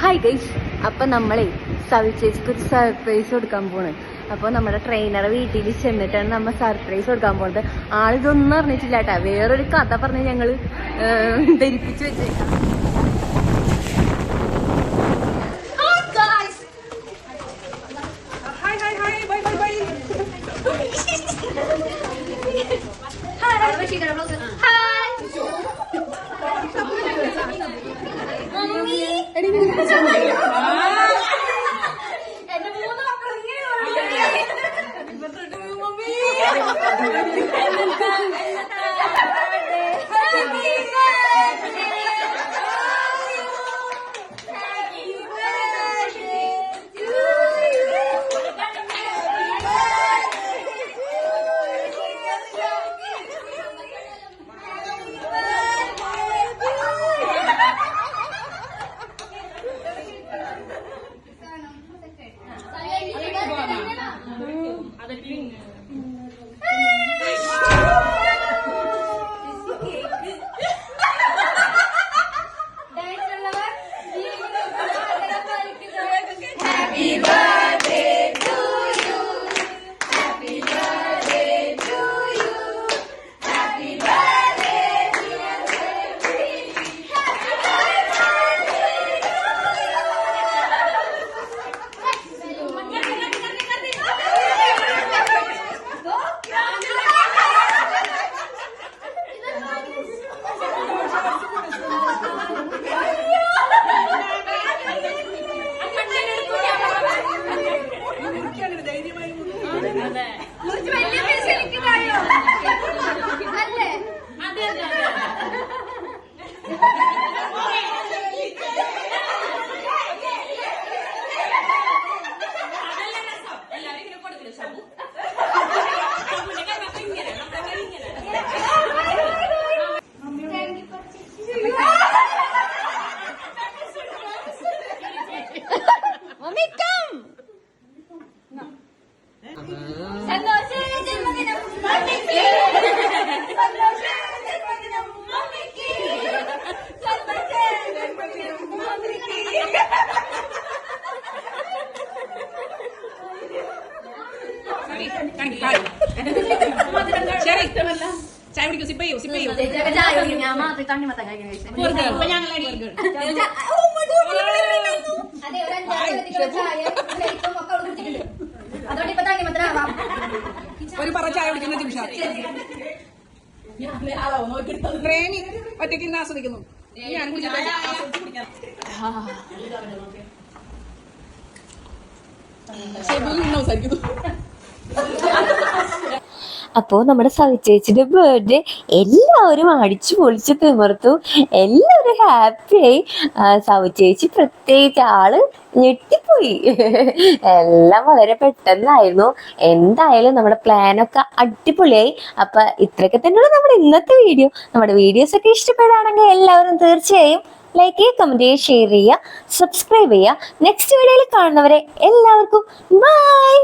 Hi guys, അപ്പൊ നമ്മളെ സവിച്ചേച്ചിക്ക് ഒരു സർപ്രൈസ് കൊടുക്കാൻ പോണ്. അപ്പോൾ നമ്മുടെ ട്രെയിനറെ വീട്ടിൽ ചെന്നിട്ടാണ് നമ്മൾ സർപ്രൈസ് കൊടുക്കാൻ പോകുന്നത്. ആളിതൊന്നും അറിഞ്ഞിട്ടില്ല കേട്ടാ, വേറൊരു കഥ പറഞ്ഞ് ഞങ്ങൾ ധരിപ്പിച്ചു വെച്ചേക്കാം. ചായ കുടിക്കൂ, സിപ്പ് ചെയ്യൂ, സിപ്പ് ചെയ്യൂ. ഒരു പറ ചായ കുടിക്കുന്ന നിമിഷം പ്രേമി ഒറ്റയ്ക്ക് ഇന്ന് ആസ്വദിക്കുന്നു. ഞാൻ സംസാരിക്കുന്നു. അപ്പോൾ നമ്മുടെ സവിച്ചേച്ചിയുടെ ബർത്ത്ഡേ എല്ലാവരും അടിച്ചു പൊളിച്ച് തിമിർത്തു, എല്ലാവരും ഹാപ്പിയായി. സവിച്ചേച്ചി പ്രത്യേകിച്ച് ആള് ഞെട്ടിപ്പോയി. എല്ലാം വളരെ പെട്ടെന്നായിരുന്നു. എന്തായാലും നമ്മുടെ പ്ലാനൊക്കെ അടിപൊളിയായി. അപ്പൊ ഇത്രയൊക്കെ തന്നെയുള്ള നമ്മുടെ ഇന്നത്തെ വീഡിയോ. നമ്മുടെ വീഡിയോസ് ഒക്കെ ഇഷ്ടപ്പെടുകയാണെങ്കിൽ എല്ലാവരും തീർച്ചയായും ലൈക്ക് ചെയ്യുക, കമന്റ് ചെയ്യുക, ഷെയർ ചെയ്യുക, സബ്സ്ക്രൈബ് ചെയ്യുക. നെക്സ്റ്റ് വീഡിയോയിൽ കാണുന്നവരെ എല്ലാവർക്കും ബൈ.